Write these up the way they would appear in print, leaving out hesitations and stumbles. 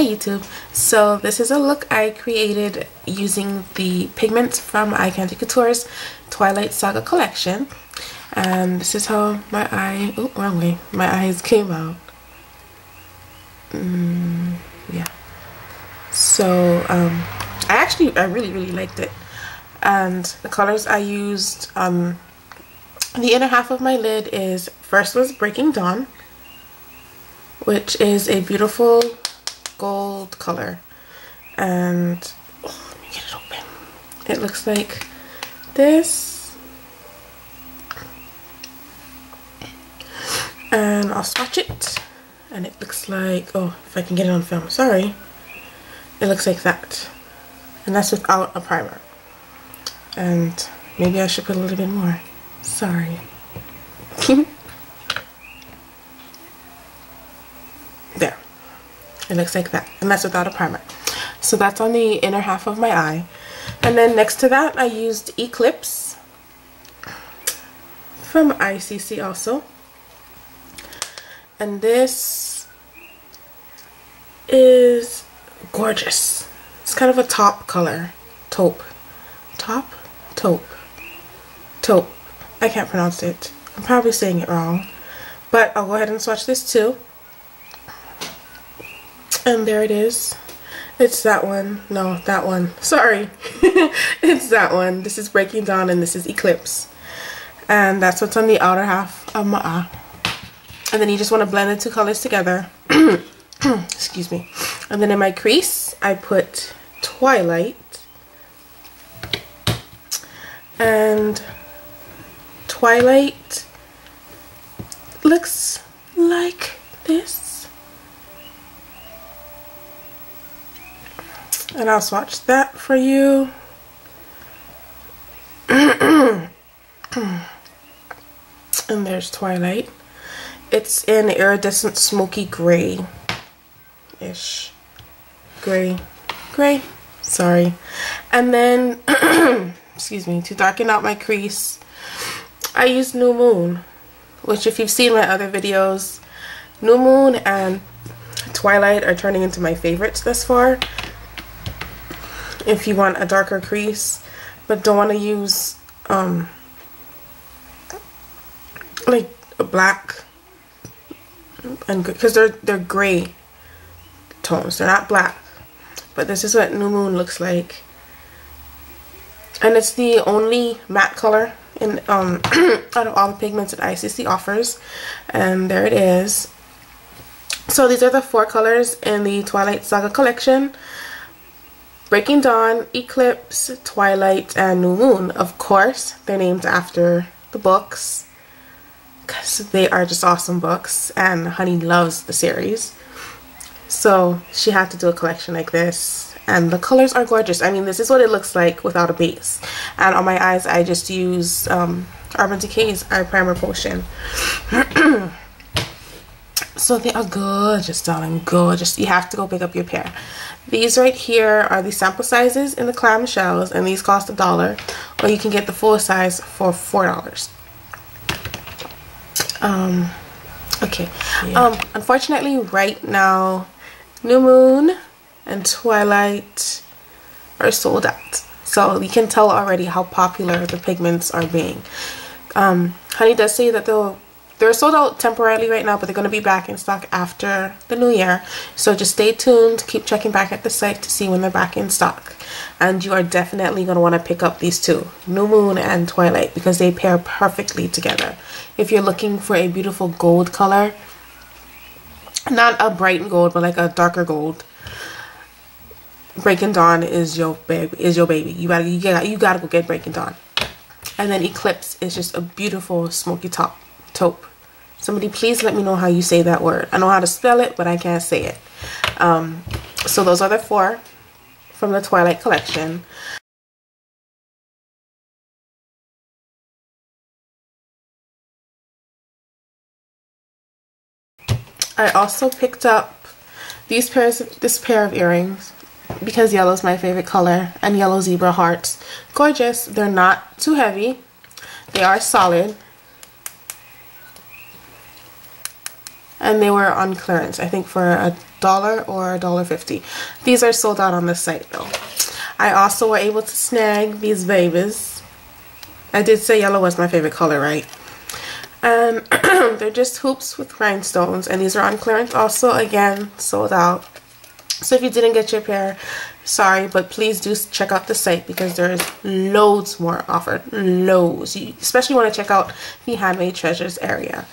Hey YouTube, so this is a look I created using the pigments from Eye Candy Couture's Twilight Saga collection, and this is how my eyes came out. Yeah, so I really liked it, and the colors I used on the inner half of my lid is, first was Breaking Dawn, which is a beautiful gold color, and let me get it open. It looks like this, and I'll swatch it, and it looks like, oh, if I can get it on film, sorry, it looks like that, and that's without a primer. And maybe I should put a little bit more, sorry. There, it looks like that, and that's without a primer. So that's on the inner half of my eye. And then next to that I used Eclipse from ICC also, and this is gorgeous. It's kind of a taupe color, taupe, I can't pronounce it, I'm probably saying it wrong, but I'll go ahead and swatch this too. And there it is. It's that one. No, that one. Sorry. It's that one. This is Breaking Dawn and this is Eclipse. And that's what's on the outer half of my eye. And then you just want to blend the two colors together. Excuse me. And then in my crease, I put Twilight. And Twilight looks like this. And I'll swatch that for you. And there's Twilight. It's in iridescent smoky gray-ish. Gray. Sorry. And then, excuse me, to darken out my crease, I used New Moon, which if you've seen my other videos, New Moon and Twilight are turning into my favorites thus far. If you want a darker crease but don't want to use like a black, and because they're gray tones, they're not black, but this is what New Moon looks like, and it's the only matte color in out of all the pigments that ICC offers, and there it is. So these are the 4 colors in the Twilight Saga collection: Breaking Dawn, Eclipse, Twilight, and New Moon. Of course, they're named after the books because they are just awesome books, and Honey loves the series. So she had to do a collection like this, and the colors are gorgeous. I mean, this is what it looks like without a base. And on my eyes, I just use Urban Decay's Eye Primer Potion. So they are gorgeous, darling, gorgeous. You have to go pick up your pair. These right here are the sample sizes in the clamshells, and these cost $1, or you can get the full size for $4. Okay. Yeah. Unfortunately, right now, New Moon and Twilight are sold out. So you can tell already how popular the pigments are being. Honey does say that they're sold out temporarily right now, but they're going to be back in stock after the new year. So just stay tuned, keep checking back at the site to see when they're back in stock. And you are definitely going to want to pick up these two, New Moon and Twilight, because they pair perfectly together. If you're looking for a beautiful gold color, not a bright gold, but like a darker gold, Breaking Dawn is your baby. You gotta go get Breaking Dawn. And then Eclipse is just a beautiful smoky taupe. Somebody please let me know how you say that word. I know how to spell it, but I can't say it. So those are the 4 from the Twilight collection. I also picked up this pair of earrings because yellow is my favorite color, and yellow zebra hearts. Gorgeous. They're not too heavy. They are solid. And they were on clearance, I think for $1 or $1.50. These are sold out on the site though. I also were able to snag these babies. I did say yellow was my favorite color, right? And they're just hoops with rhinestones, and these are on clearance also, again sold out. So if you didn't get your pair, sorry, but please do check out the site because there's loads more offered. Loads. You especially want to check out the Handmade Treasures area.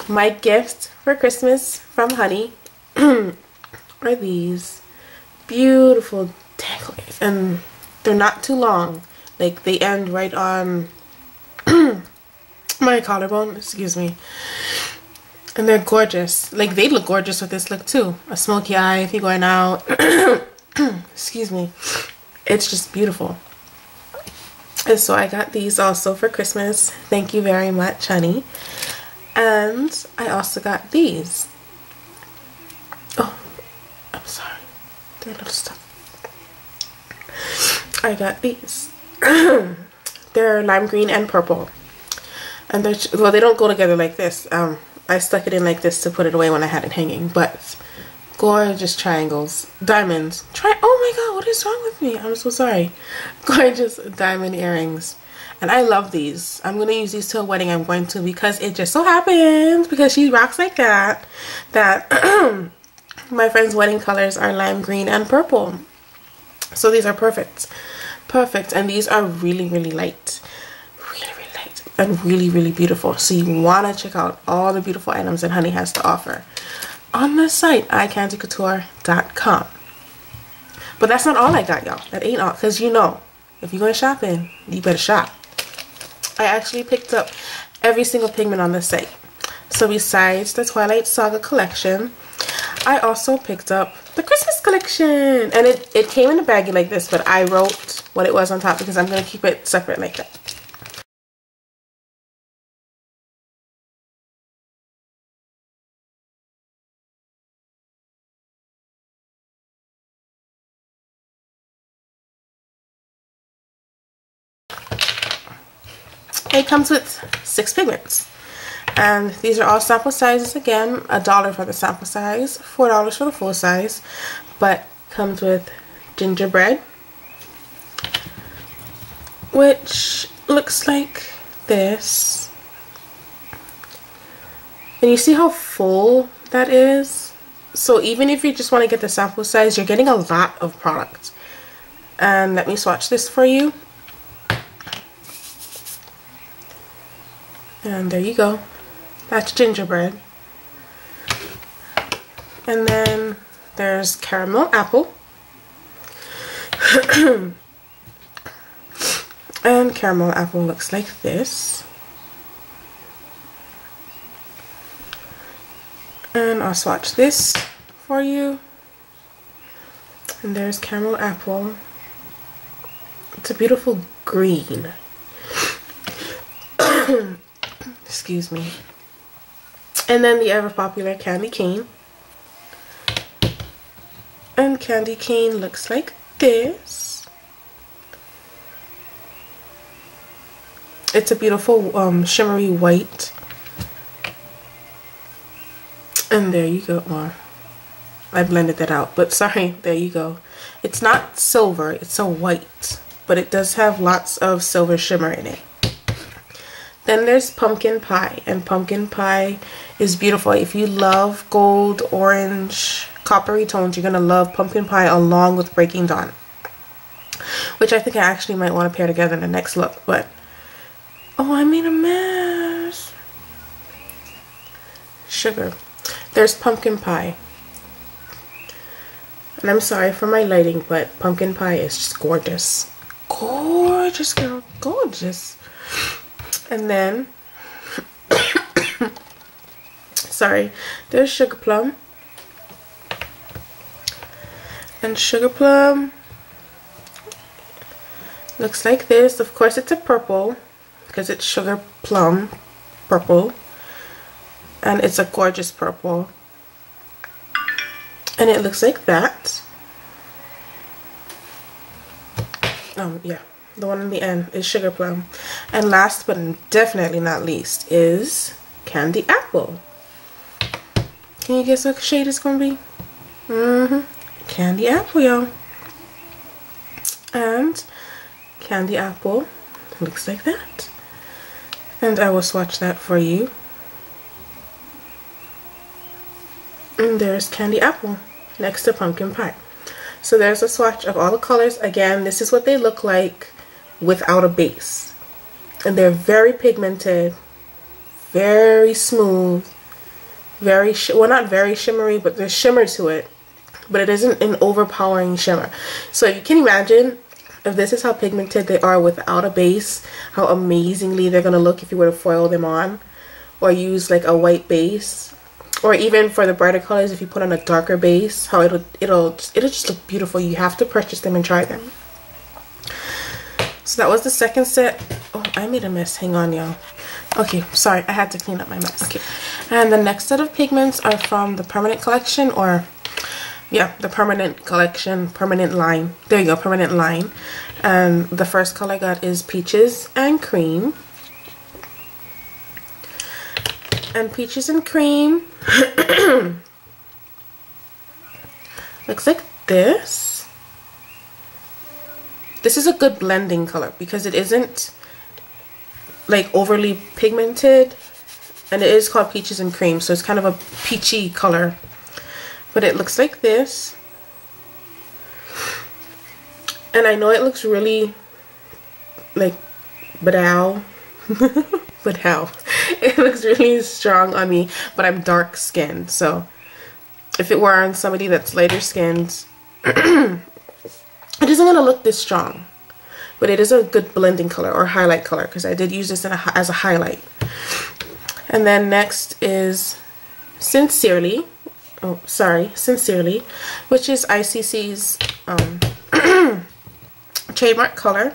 My gift for Christmas from Honey are these beautiful dangles, and they're not too long. Like, they end right on my collarbone, excuse me. And they're gorgeous. Like, they look gorgeous with this look too. A smoky eye if you're going out. Excuse me. It's just beautiful. And so I got these also for Christmas. Thank you very much, Honey. And I also got these. Oh, I'm sorry. They're little stuff. I got these. They're lime green and purple. And they're, well, they don't go together like this. I stuck it in like this to put it away when I had it hanging. But gorgeous triangles. Diamonds. Oh my god, what is wrong with me? I'm so sorry. Gorgeous diamond earrings. And I love these. I'm going to use these to a wedding I'm going to, because it just so happens, because she rocks like that, that my friend's wedding colors are lime green and purple. So these are perfect. Perfect. And these are really, really light. And really, really beautiful. So you want to check out all the beautiful items that Honey has to offer on the site, iCandyCouture.com. But that's not all I got, y'all. That ain't all, because you know, if you're going shopping, you better shop. I actually picked up every single pigment on the site. So besides the Twilight Saga collection, I also picked up the Christmas collection. And it came in a baggie like this, but I wrote what it was on top because I'm going to keep it separate like that. It comes with 6 pigments, and these are all sample sizes. Again, $1 for the sample size, $4 for the full size, but comes with gingerbread, which looks like this. And you see how full that is? So even if you just want to get the sample size, you're getting a lot of product. And let me swatch this for you. And there you go. That's gingerbread. And then there's caramel apple. And caramel apple looks like this. And I'll swatch this for you. And there's caramel apple. It's a beautiful green. Excuse me. And then the ever popular candy cane. And candy cane looks like this. It's a beautiful shimmery white. And there you go. Well, I blended that out, but sorry, there you go. It's not silver, it's a white, but it does have lots of silver shimmer in it. Then there's pumpkin pie, and pumpkin pie is beautiful. If you love gold, orange, coppery tones, you're going to love pumpkin pie along with Breaking Dawn, which I think I actually might want to pair together in the next look. But oh, I made a mess. Sugar. There's pumpkin pie, and I'm sorry for my lighting, but pumpkin pie is just gorgeous. Gorgeous, girl, gorgeous. And then, sorry, there's sugar plum. And sugar plum looks like this. Of course, it's a purple because it's sugar plum purple. And it's a gorgeous purple. And it looks like that. Yeah. The one in the end is sugar plum. And last but definitely not least is candy apple. Can you guess what shade it's going to be? Candy apple, y'all. And candy apple looks like that. And I will swatch that for you. And there's candy apple next to pumpkin pie. So there's a swatch of all the colors. Again, this is what they look like without a base. And they're very pigmented, very smooth, very, well, not very shimmery, but there's shimmer to it. But it isn't an overpowering shimmer. So you can imagine if this is how pigmented they are without a base, how amazingly they're going to look if you were to foil them on or use like a white base. Or even for the brighter colors, if you put on a darker base, how it'll just look beautiful. You have to purchase them and try them. So that was the second set. Oh, I made a mess. Hang on, y'all. Okay, sorry. I had to clean up my mess. Okay. And the next set of pigments are from the Permanent collection, or yeah, the Permanent collection, Permanent line. There you go, Permanent line. And the first color I got is Peaches and Cream. And Peaches and Cream looks like this. This is a good blending color because it isn't like overly pigmented, and it is called Peaches and Cream, so it's kind of a peachy color. But it looks like this. And I know it looks really like brow. But how? It looks really strong on me, but I'm dark skinned, so if it were on somebody that's lighter skinned, it isn't going to look this strong. But it is a good blending color or highlight color because I did use this as a highlight. And then next is Sincerely. Oh, sorry, Sincerely, which is ICC's trademark color.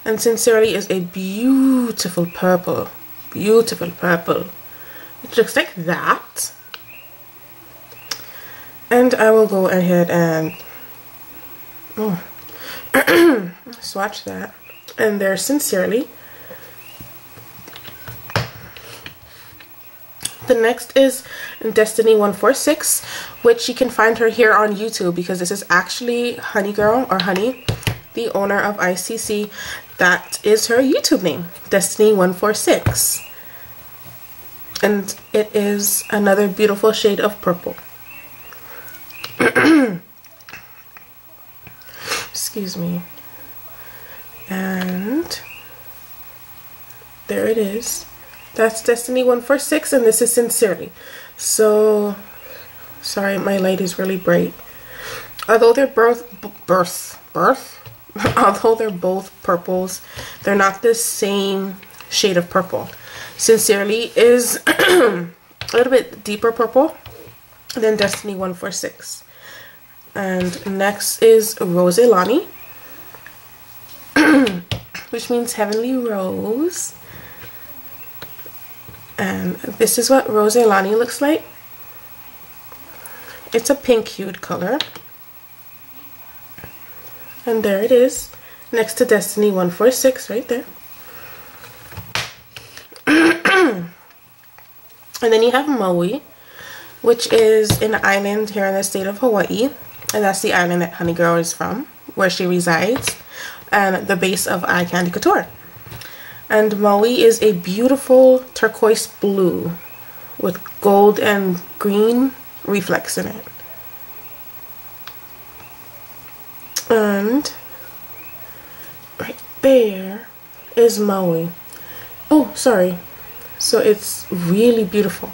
And Sincerely is a beautiful purple. Beautiful purple. It looks like that. And I will go ahead and swatch that. And there's Sincerely. The next is Destiny 146, which you can find her here on YouTube because this is actually Honey Girl, or Honey, the owner of ICC. That is her YouTube name, Destiny 146. And it is another beautiful shade of purple. Excuse me. And there it is. That's Destiny 146, and this is Sincerely. So, sorry, my light is really bright. Although they're although they're both purples, they're not the same shade of purple. Sincerely is a little bit deeper purple than Destiny 146. And next is Rose Elani, which means Heavenly Rose. And this is what Rose Elani looks like. It's a pink hued color. And there it is, next to Destiny 146 right there. And then you have Maui, which is an island here in the state of Hawaii. And that's the island that Honey Girl is from, where she resides, and the base of Eye Candy Couture. And Maui is a beautiful turquoise blue with gold and green reflex in it. And right there is Maui. Oh, sorry. So it's really beautiful.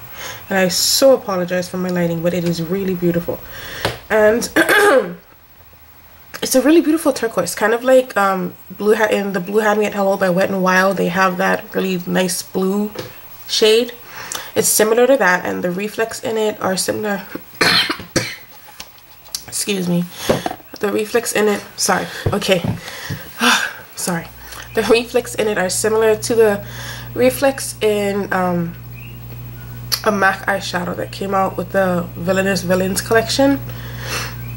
And I so apologize for my lighting, but it is really beautiful. And it's a really beautiful turquoise, kind of like in the Blue Had Me at Hello by Wet n Wild. They have that really nice blue shade. It's similar to that, and the reflex in it are similar. Excuse me. The reflex in it, sorry, okay. Sorry. The reflex in it are similar to the reflex in a MAC eyeshadow that came out with the Villainous Villains collection.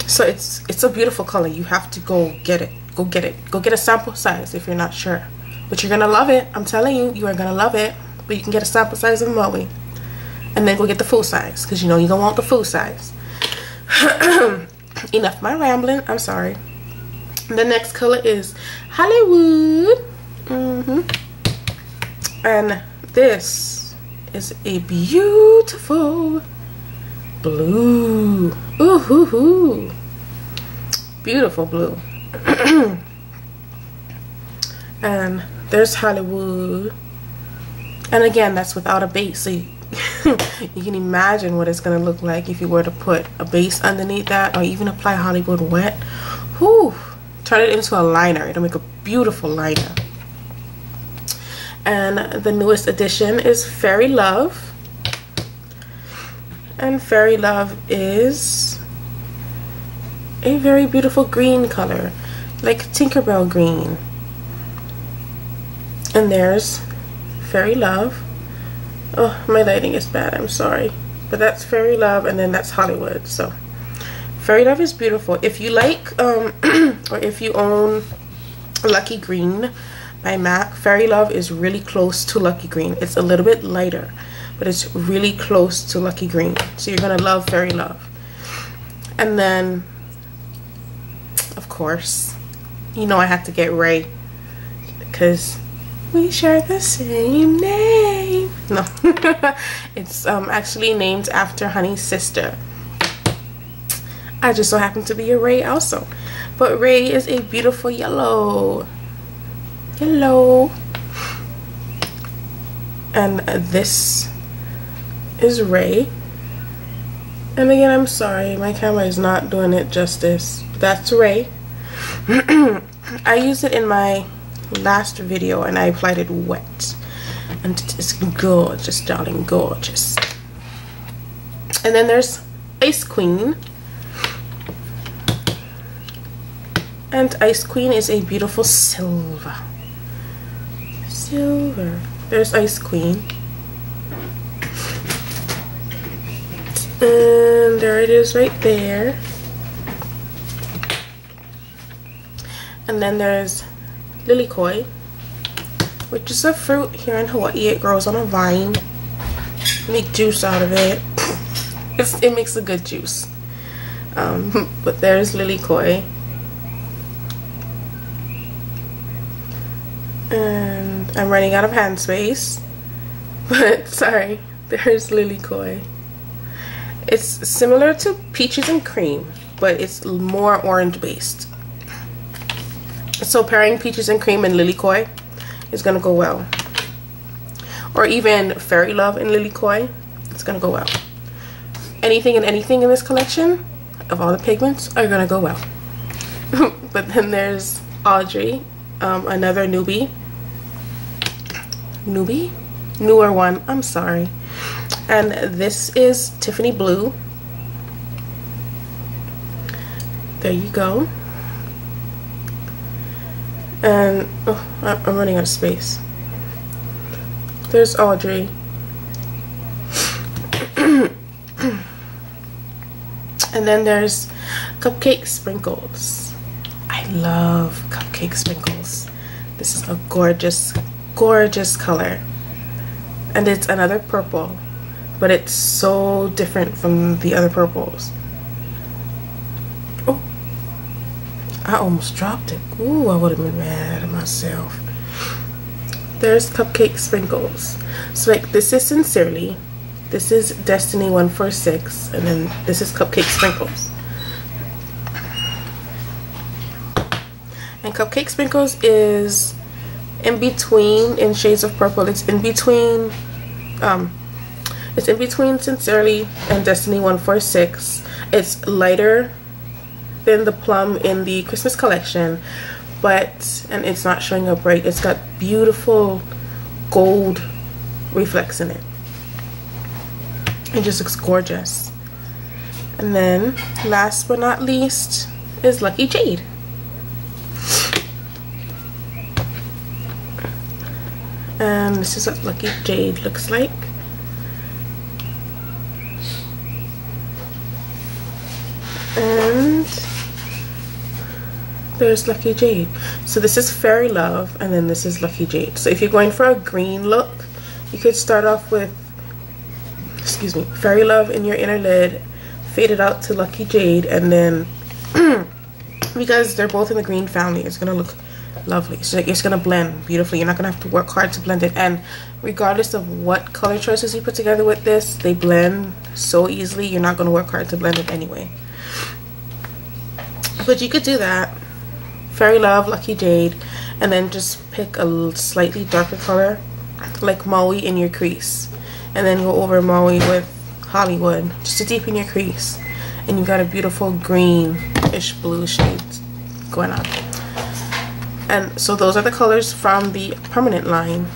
So it's a beautiful color. You have to go get it. Go get it. Go get a sample size if you're not sure. But you're going to love it. I'm telling you, you are going to love it. But you can get a sample size of Maui. And then go get the full size, because you know you're going to want the full size. Enough my rambling. I'm sorry. The next color is Hollywood. And this is a beautiful blue. Ooh, hoo, hoo. Beautiful blue. And there's Hollywood. And again, that's without a base. So you can imagine what it's going to look like if you were to put a base underneath that, or even apply Hollywood wet. Whew. Turn it into a liner. It'll make a beautiful liner. And the newest addition is Fairy Love. And Fairy Love is a very beautiful green color, like Tinkerbell green. And there's Fairy Love. Oh, my lighting is bad, I'm sorry. But that's Fairy Love, and then that's Hollywood. So Fairy Love is beautiful. If you like, or if you own Lucky Green by MAC, Fairy Love is really close to Lucky Green. It's a little bit lighter, but it's really close to Lucky Green. So you're gonna love Fairy Love. And then, of course, you know I have to get Ray, because we share the same name. No, it's actually named after Honey's sister. I just so happen to be a Ray also. But Ray is a beautiful yellow. Yellow. And this is Ray. And again, I'm sorry, my camera is not doing it justice. That's Ray. I used it in my last video and I applied it wet. And it's gorgeous, darling, gorgeous. And then there's Ice Queen. And Ice Queen is a beautiful silver. Silver. There's Ice Queen. And there it is right there. And then there's Lilikoi, which is a fruit here in Hawaii. It grows on a vine. Make juice out of it. It makes a good juice. But there's Lilikoi. And I'm running out of hand space. But sorry, there's Lilikoi. It's similar to Peaches and Cream, but it's more orange based. So pairing Peaches and Cream and Lilikoi is gonna go well. Or even Fairy Love and Lilikoi, it's gonna go well. Anything and anything in this collection of all the pigments are gonna go well. But then there's Audrey, another newbie. Newer one, I'm sorry. And this is Tiffany Blue. There you go. And oh, I'm running out of space. There's Audrey. And then there's Cupcake Sprinkles. I love Cupcake Sprinkles. This is a gorgeous, gorgeous color. And it's another purple, but it's so different from the other purples. Oh, I almost dropped it. Ooh, I would have been mad at myself. There's Cupcake Sprinkles. So like, this is Sincerely, this is Destiny 146, and then this is Cupcake Sprinkles. And Cupcake Sprinkles is in between, in shades of purple. It's in between Sincerely and Destiny 146. It's lighter than the plum in the Christmas collection, and it's not showing up right. It's got beautiful gold reflex in it. It just looks gorgeous. And then last but not least is Lucky Jade. And this is what Lucky Jade looks like. And there's Lucky Jade. So this is Fairy Love, and then this is Lucky Jade. So if you're going for a green look, you could start off with, excuse me, Fairy Love in your inner lid, fade it out to Lucky Jade, and then because they're both in the green family, it's gonna look lovely. So it's gonna blend beautifully. You're not gonna have to work hard to blend it, and regardless of what color choices you put together with this, they blend so easily. You're not gonna work hard to blend it anyway. But you could do that, Fairy Love, Lucky Jade, and then just pick a slightly darker color like Maui in your crease, and then go over Maui with Hollywood just to deepen your crease, and you've got a beautiful greenish blue shade going on. And so those are the colors from the permanent line.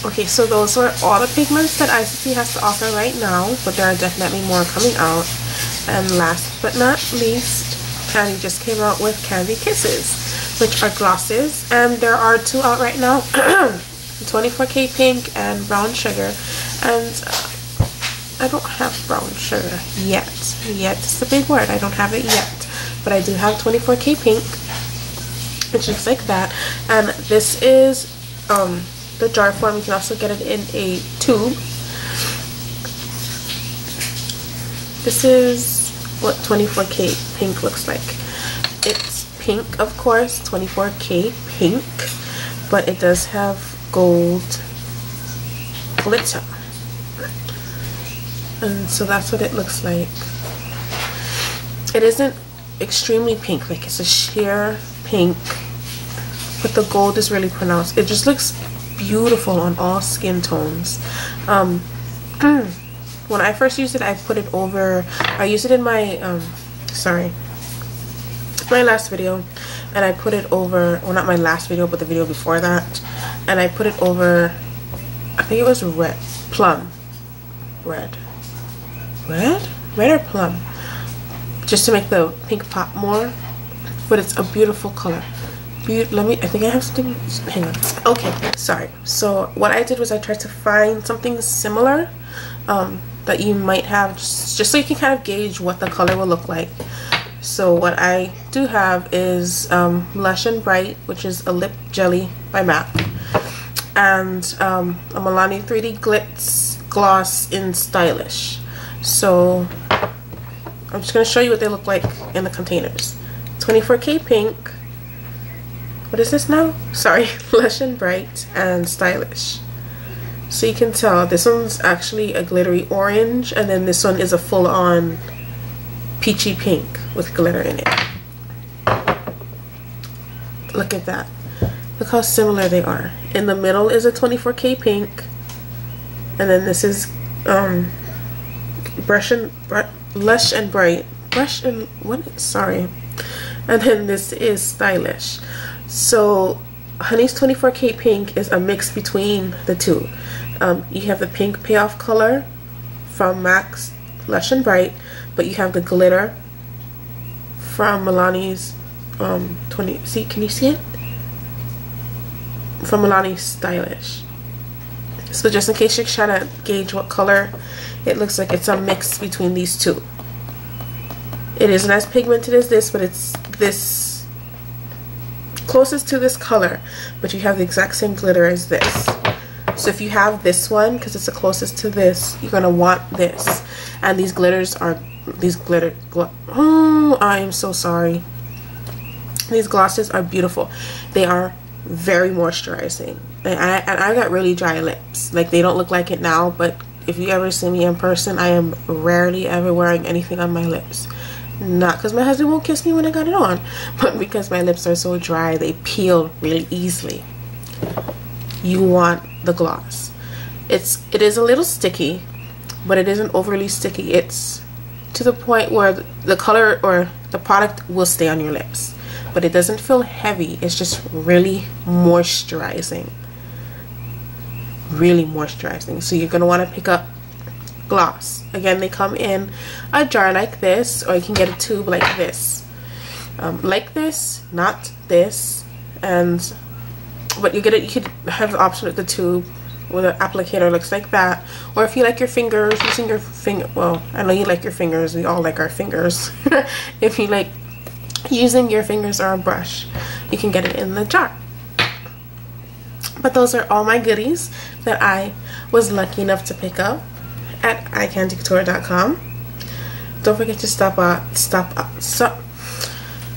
Okay, so those are all the pigments that ICP has to offer right now, but there are definitely more coming out. And last but not least, Candy just came out with Candy Kisses, which are glosses, and there are two out right now, 24K Pink and Brown Sugar. And I don't have Brown Sugar yet. Yet is the big word. I don't have it yet, but I do have 24K Pink, which looks like that. And this is the jar form. You can also get it in a tube. This is what 24K Pink looks like. It's pink, of course, 24K Pink, but it does have gold glitter, and so that's what it looks like. It isn't extremely pink, like it's a sheer pink, but the gold is really pronounced. It just looks beautiful on all skin tones. When I first used it, I put it over, I used it in my my last video, and I put it over, well, not my last video, but the video before that, and I put it over, I think it was red or plum, just to make the pink pop more. But it's a beautiful color. I think I have something, hang on. Okay, sorry. So what I did was I tried to find something similar that you might have, just so you can kind of gauge what the color will look like. So what I do have is Lush and Bright, which is a lip jelly by MAC, and a Milani 3D Glitz gloss in Stylish. So I'm just going to show you what they look like in the containers. 24K Pink, what is this now? Sorry, Lush and Bright and Stylish. So you can tell this one's actually a glittery orange, and then this one is a full-on peachy pink with glitter in it. Look at that. Look how similar they are. In the middle is a 24K Pink, and then this is Lush and Bright. And then this is Stylish. So Honey's 24K Pink is a mix between the two. You have the pink payoff color from MAC's Lush and Bright, but you have the glitter from Milani's can you see it? From Milani's Stylish. So just in case you're trying to gauge what color it looks like, it's a mix between these two. It isn't as pigmented as this, but it's this closest to this color, but you have the exact same glitter as this. So if you have this one, because it's the closest to this, you're gonna want this. And these glitters are oh, I am so sorry. These glosses are beautiful. They are very moisturizing, and I got really dry lips. Like, they don't look like it now, but if you ever see me in person, I am rarely ever wearing anything on my lips. Not because my husband won't kiss me when I got it on, but because my lips are so dry, they peel really easily. You want the gloss. It is a little sticky, but it isn't overly sticky. It's to the point where the color or the product will stay on your lips, but it doesn't feel heavy. It's just really moisturizing. Really moisturizing. So you're going to want to pick up gloss. Again, they come in a jar like this, or you can get a tube like this. Like this, not this. And but you could have the option with the tube with an applicator, looks like that. Or if you like your fingers, using your finger, well, I know you like your fingers, we all like our fingers. If you like using your fingers or a brush, you can get it in the jar. But those are all my goodies that I was lucky enough to pick up at iCandyCouture.com. Don't forget to stop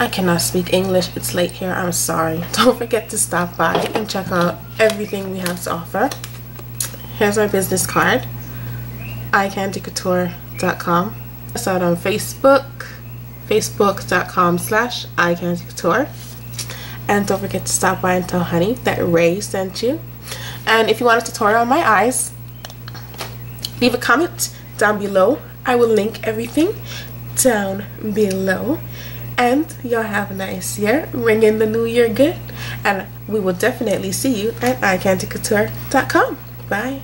I cannot speak English, it's late here, I'm sorry. Don't forget to stop by and check out everything we have to offer. Here's our business card, iCandyCouture.com. It's out on Facebook, facebook.com/iCandyCouture. And don't forget to stop by and tell Honey that Ray sent you. And if you want a tutorial on my eyes, leave a comment down below. I will link everything down below. And y'all have a nice year. Ring in the new year good. And we will definitely see you at iCandyCouture.com. Bye.